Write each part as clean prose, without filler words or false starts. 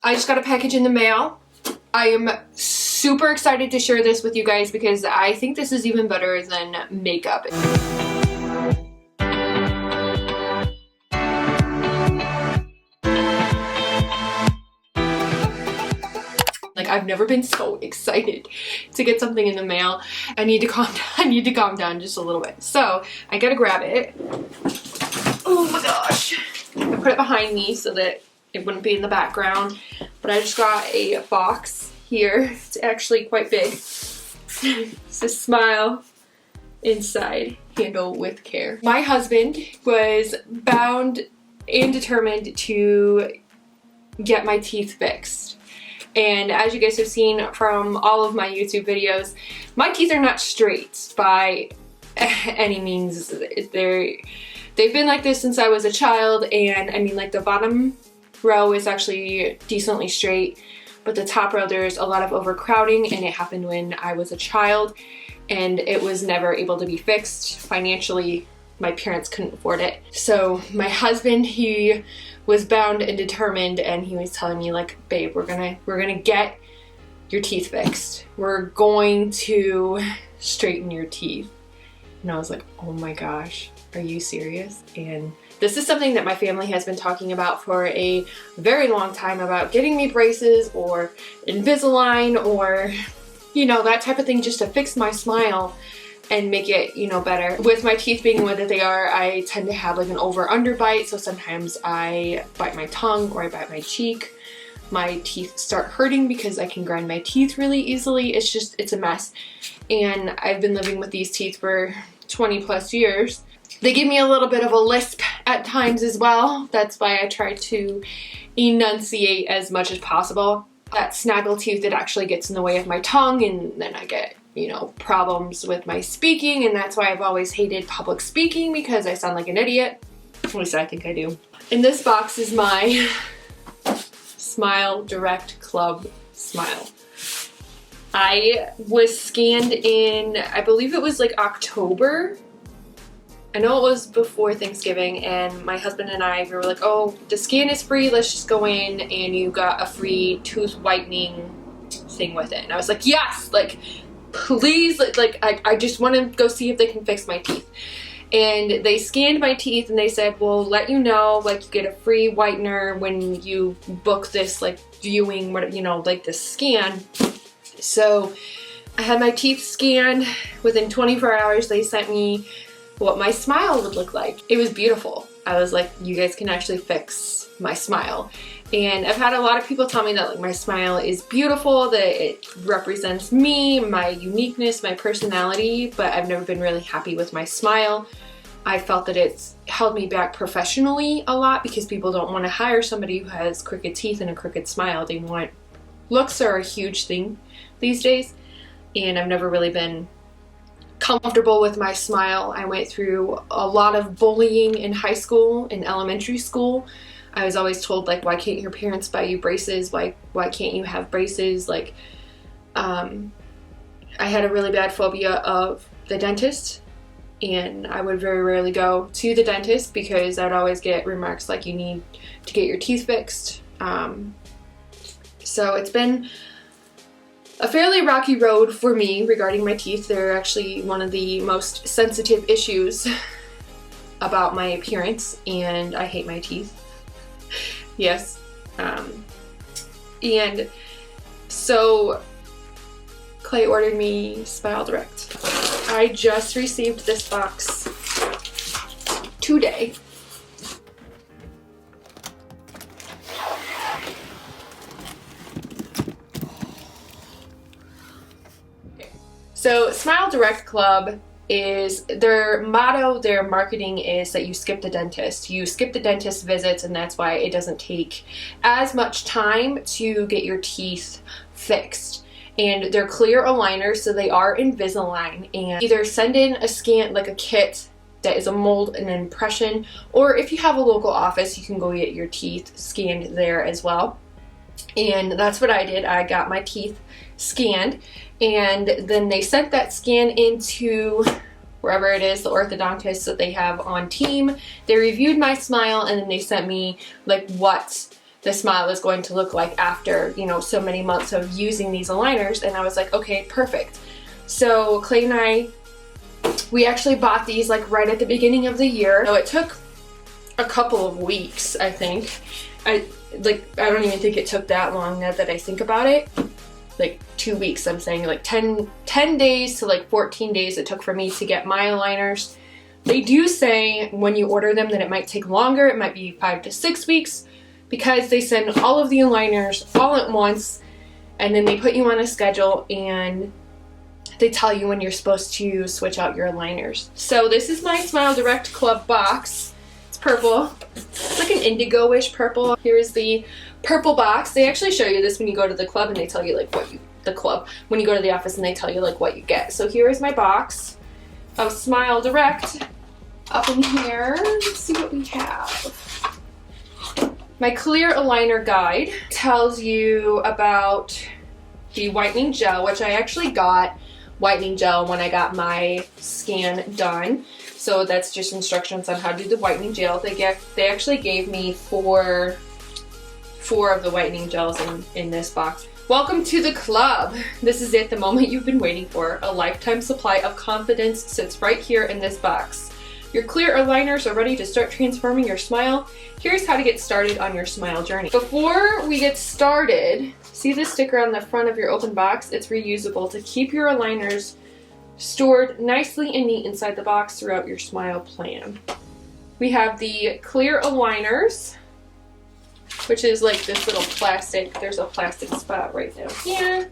I just got a package in the mail. I am super excited to share this with you guys because I think this is even better than makeup. Like, I've never been so excited to get something in the mail. I need to calm down just a little bit. So I gotta grab it. Oh my gosh. I put it behind me so that it wouldn't be in the background. But I just got a box here. It's actually quite big. It says smile inside, handle with care. My husband was bound and determined to get my teeth fixed. And as you guys have seen from all of my YouTube videos, my teeth are not straight by any means. They've been like this since I was a child, and I mean, like, the bottom row is actually decently straight, but the top row, there's a lot of overcrowding, and it happened when I was a child, and it was never able to be fixed. Financially, my parents couldn't afford it. So my husband, he was bound and determined, and he was telling me, like, babe, we're gonna get your teeth fixed. We're going to straighten your teeth. And I was like, oh my gosh, are you serious? And this is something that my family has been talking about for a very long time, about getting me braces or Invisalign or, you know, that type of thing, just to fix my smile and make it, you know, better. With my teeth being the way that they are, I tend to have like an over-under bite, so sometimes I bite my tongue or I bite my cheek. My teeth start hurting because I can grind my teeth really easily. It's a mess. And I've been living with these teeth for 20 plus years. They give me a little bit of a lisp at times as well. That's why I try to enunciate as much as possible. That snaggle tooth that actually gets in the way of my tongue, and then I get, you know, problems with my speaking, and that's why I've always hated public speaking, because I sound like an idiot. At least I think I do. In this box is my Smile Direct Club Smile. I was scanned in, I believe it was like October. I know it was before Thanksgiving, and my husband and I, we were like, oh, the scan is free, let's just go in, and you got a free tooth whitening thing with it. And I was like, yes, like, please, like I just want to go see if they can fix my teeth. And they scanned my teeth, and they said, we'll let you know, like, you get a free whitener when you book this, like, viewing, what, you know, like, this scan. So I had my teeth scanned. Within 24 hours, they sent me what my smile would look like. It was beautiful. I was like, you guys can actually fix my smile. And I've had a lot of people tell me that, like, my smile is beautiful, that it represents me, my uniqueness, my personality, but I've never been really happy with my smile. I felt that it's held me back professionally a lot, because people don't want to hire somebody who has crooked teeth and a crooked smile. They want, looks are a huge thing these days, and I've never really been comfortable with my smile. I went through a lot of bullying in high school, in elementary school. I was always told, like, why can't your parents buy you braces? Why can't you have braces? Like, I had a really bad phobia of the dentist, and I would very rarely go to the dentist because I'd always get remarks like, you need to get your teeth fixed. So it's been a fairly rocky road for me regarding my teeth. They're actually one of the most sensitive issues about my appearance, and I hate my teeth. Yes. And so Clay ordered me Smile Direct. I just received this box today. So Smile Direct Club is their motto, their marketing is that you skip the dentist. You skip the dentist visits, and that's why it doesn't take as much time to get your teeth fixed. And they're clear aligners, so they are Invisalign, and either send in a scan, like a kit that is a mold and impression, or if you have a local office, you can go get your teeth scanned there as well. And that's what I did. I got my teeth scanned, and then they sent that scan into wherever it is, the orthodontist that they have on team. They reviewed my smile, and then they sent me like what the smile is going to look like after, you know, so many months of using these aligners. And I was like, okay, perfect. So Clay and I, we actually bought these like right at the beginning of the year. So it took a couple of weeks, I think. I don't even think it took that long now that I think about it. Like 2 weeks, I'm saying, like 10 days to like 14 days it took for me to get my aligners. They do say when you order them that it might take longer. It might be 5 to 6 weeks because they send all of the aligners all at once, and then they put you on a schedule and they tell you when you're supposed to switch out your aligners. So this is my Smile Direct Club box. It's purple. It's like an indigo-ish purple. Here's the purple box. They actually show you this when you go to the club, and they tell you like when you go to the office and they tell you like what you get. So here is my box of Smile Direct. Up in here, let's see what we have. My clear aligner guide tells you about the whitening gel, which I actually got whitening gel when I got my scan done. So that's just instructions on how to do the whitening gel. They actually gave me four of the whitening gels in this box. Welcome to the club. This is it, the moment you've been waiting for. A lifetime supply of confidence sits right here in this box. Your clear aligners are ready to start transforming your smile. Here's how to get started on your smile journey. Before we get started, see the sticker on the front of your open box? It's reusable to keep your aligners stored nicely and neat inside the box throughout your smile plan. We have the clear aligners, which is like this little plastic. There's a plastic spot right down here.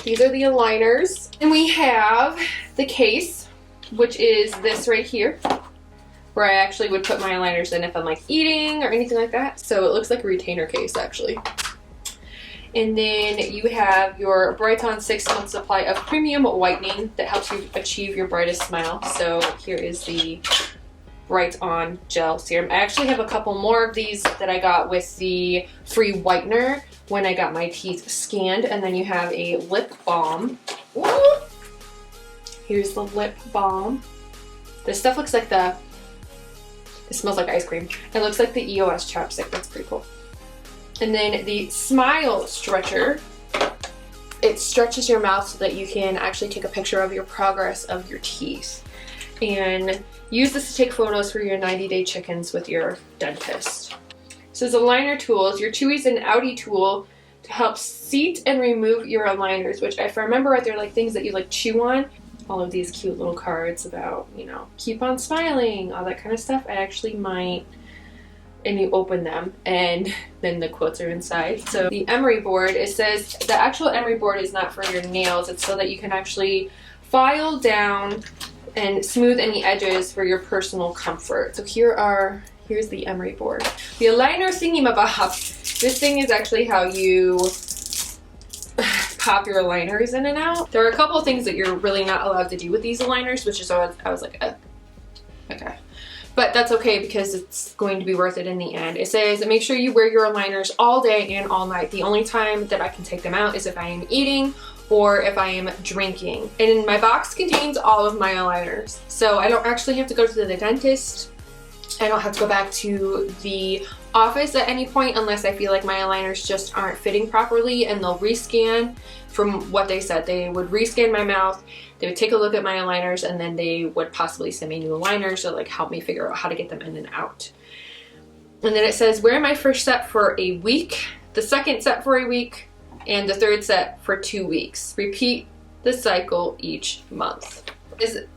These are the aligners. And we have the case, which is this right here, where I actually would put my aligners in if I'm like eating or anything like that. So it looks like a retainer case actually. And then you have your Bright On 6-month supply of premium whitening that helps you achieve your brightest smile. So here is the Bright On Gel Serum. I actually have a couple more of these that I got with the free whitener when I got my teeth scanned. And then you have a lip balm. Ooh. Here's the lip balm. This stuff looks like it smells like ice cream. It looks like the EOS chapstick. That's pretty cool. And then the Smile Stretcher. It stretches your mouth so that you can actually take a picture of your progress of your teeth. And use this to take photos for your 90-day check-ins with your dentist. So there's aligner tools. Your Chewies and Outie tool to help seat and remove your aligners, which if I remember right, they're like things that you like chew on. All of these cute little cards about, you know, keep on smiling, all that kind of stuff. I actually might, and you open them and then the quotes are inside. So the emery board, it says the actual emery board is not for your nails. It's so that you can actually file down and smooth any edges for your personal comfort. So here's the emery board. The aligner thingy-mabob. This thing is actually how you pop your aligners in and out. There are a couple of things that you're really not allowed to do with these aligners, which is why I was like, okay. But that's okay because it's going to be worth it in the end. It says, make sure you wear your aligners all day and all night. The only time that I can take them out is if I am eating or if I am drinking. And my box contains all of my aligners. So I don't actually have to go to the dentist. I don't have to go back to the office at any point unless I feel like my aligners just aren't fitting properly, and they'll rescan. From what they said, they would rescan my mouth, they would take a look at my aligners, and then they would possibly send me new aligners to like help me figure out how to get them in and out. And then it says wear my first set for a week, the second set for a week, and the third set for 2 weeks. Repeat the cycle each month.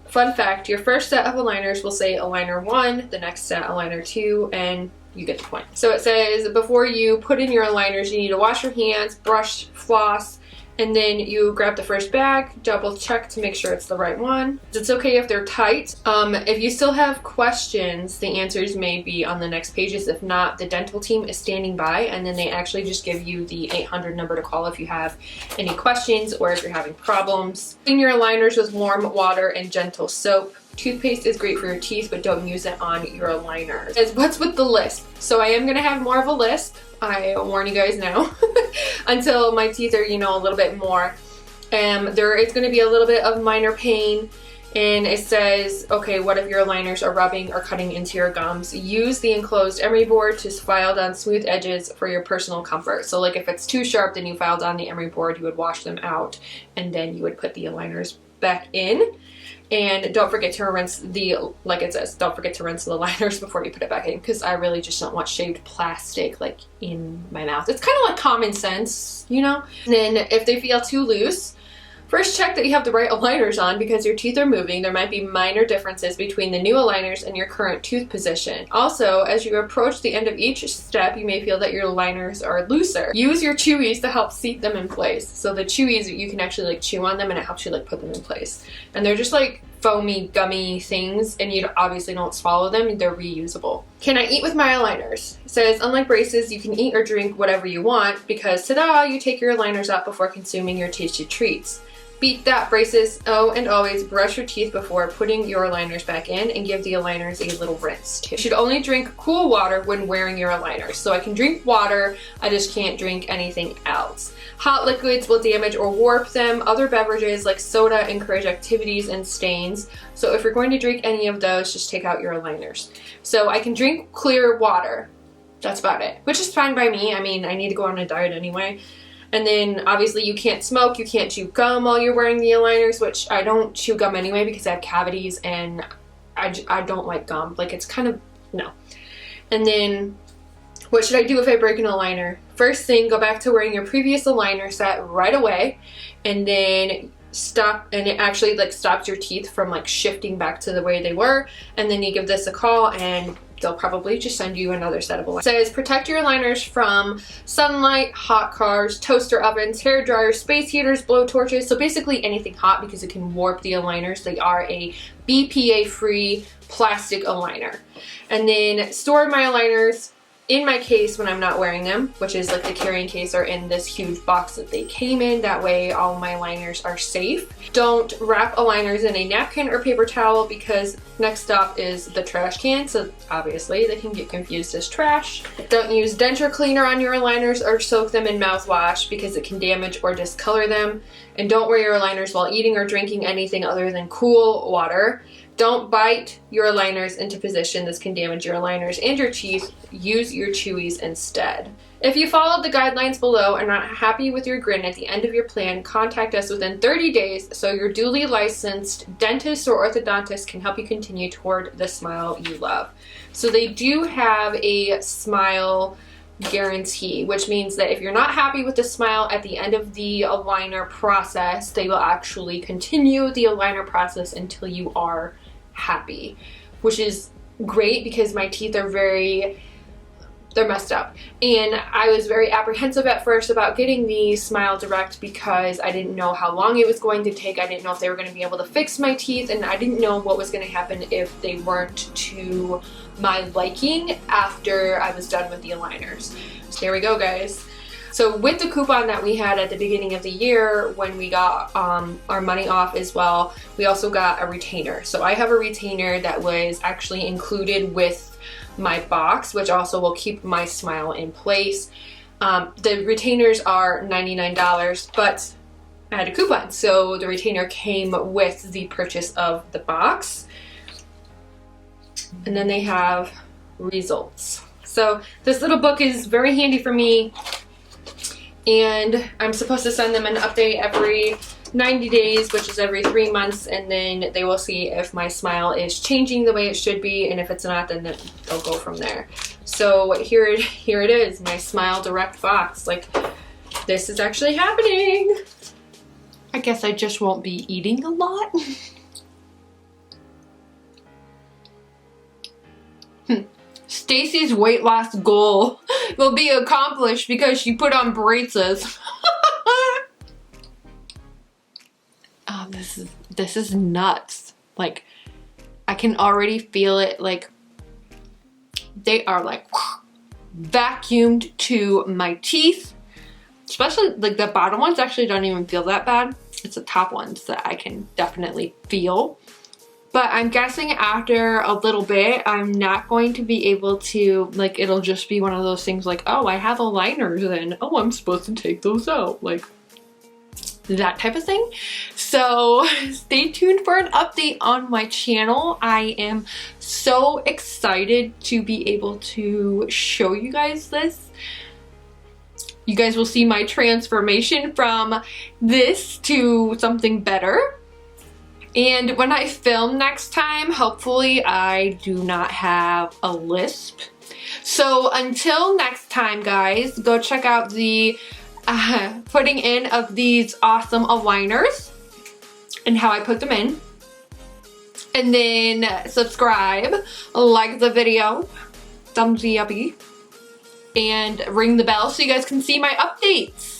Fun fact, your first set of aligners will say aligner 1, the next set aligner 2, and you get the point. So it says before you put in your aligners, you need to wash your hands, brush, floss, and then you grab the first bag, double check to make sure it's the right one. It's okay if they're tight. If you still have questions, the answers may be on the next pages. If not, the dental team is standing by, and then they actually just give you the 800 number to call if you have any questions or if you're having problems. Clean your aligners with warm water and gentle soap. Toothpaste is great for your teeth, but don't use it on your aligners. What's with the lisp? So I am gonna have more of a lisp. I warn you guys now. Until my teeth are, you know, a little bit more. There is gonna be a little bit of minor pain And it says, okay, what if your aligners are rubbing or cutting into your gums? Use the enclosed emery board to file down smooth edges for your personal comfort. So like if it's too sharp, then you file down the emery board, you would wash them out, and then you would put the aligners back in. And don't forget to rinse like it says, don't forget to rinse the liners before you put it back in, because I really just don't want shaved plastic like in my mouth. It's kind of like common sense, you know? And then if they feel too loose, first check that you have the right aligners on, because your teeth are moving. There might be minor differences between the new aligners and your current tooth position. Also, as you approach the end of each step, you may feel that your aligners are looser. Use your chewies to help seat them in place. So the chewies, you can actually like chew on them and it helps you like put them in place. And they're just like foamy, gummy things, and you obviously don't swallow them. They're reusable. Can I eat with my aligners? It says, unlike braces, you can eat or drink whatever you want, because ta-da, you take your aligners out before consuming your tasty treats. Beat that, braces. Oh, and always brush your teeth before putting your aligners back in, and give the aligners a little rinse too. You should only drink cool water when wearing your aligners. So I can drink water, I just can't drink anything else. Hot liquids will damage or warp them. Other beverages like soda encourage activities and stains. So if you're going to drink any of those, just take out your aligners. So I can drink clear water. That's about it, which is fine by me. I mean, I need to go on a diet anyway. And then obviously you can't smoke, you can't chew gum while you're wearing the aligners, which I don't chew gum anyway because I have cavities and I don't like gum. Like it's kind of, no. And then what should I do if I break an aligner? First thing, go back to wearing your previous aligner set right away, and then stop, and it actually like stops your teeth from like shifting back to the way they were. And then you give this a call and they'll probably just send you another set of aligners. It says protect your aligners from sunlight, hot cars, toaster ovens, hair dryers, space heaters, blow torches. So basically anything hot, because it can warp the aligners. They are a BPA-free plastic aligner. And then store my aligners in my case when I'm not wearing them, which is like the carrying case, or in this huge box that they came in. That way all my aligners are safe. Don't wrap aligners in a napkin or paper towel, because next stop is the trash can, so obviously they can get confused as trash. Don't use denture cleaner on your aligners or soak them in mouthwash, because it can damage or discolor them. And don't wear your aligners while eating or drinking anything other than cool water. Don't bite your aligners into position. This can damage your aligners and your teeth. Use your chewies instead. If you followed the guidelines below and are not happy with your grin at the end of your plan, contact us within 30 days so your duly licensed dentist or orthodontist can help you continue toward the smile you love. So they do have a smile guarantee, which means that if you're not happy with the smile at the end of the aligner process, they will actually continue the aligner process until you are happy, which is great, because my teeth are they're messed up. And I was very apprehensive at first about getting the Smile Direct, because I didn't know how long it was going to take. I didn't know if they were going to be able to fix my teeth, and I didn't know what was going to happen if they weren't to my liking after I was done with the aligners. So there we go, guys. So with the coupon that we had at the beginning of the year, when we got our money off as well, we also got a retainer. So I have a retainer that was actually included with my box, which also will keep my smile in place. The retainers are $99, but I had a coupon, so the retainer came with the purchase of the box. And then they have results. So this little book is very handy for me, and I'm supposed to send them an update every 90 days, which is every 3 months, and then they will see if my smile is changing the way it should be, and if it's not, then they'll go from there. So here it is, my Smile Direct box. Like, this is actually happening. I guess I just won't be eating a lot. Staci's weight loss goal will be accomplished because she put on braces. Oh, this is nuts. Like, I can already feel it. Like, they are like vacuumed to my teeth. Especially like the bottom ones actually don't even feel that bad. It's the top ones that I can definitely feel. But I'm guessing after a little bit, I'm not going to be able to, like, it'll just be one of those things like, oh, I have aligners and, oh, I'm supposed to take those out. Like, that type of thing. So stay tuned for an update on my channel. I am so excited to be able to show you guys this. You guys will see my transformation from this to something better. And when I film next time, hopefully I do not have a lisp. So until next time, guys, go check out the putting in of these awesome aligners and how I put them in. And then subscribe, like the video, thumbs uppy, and ring the bell so you guys can see my updates.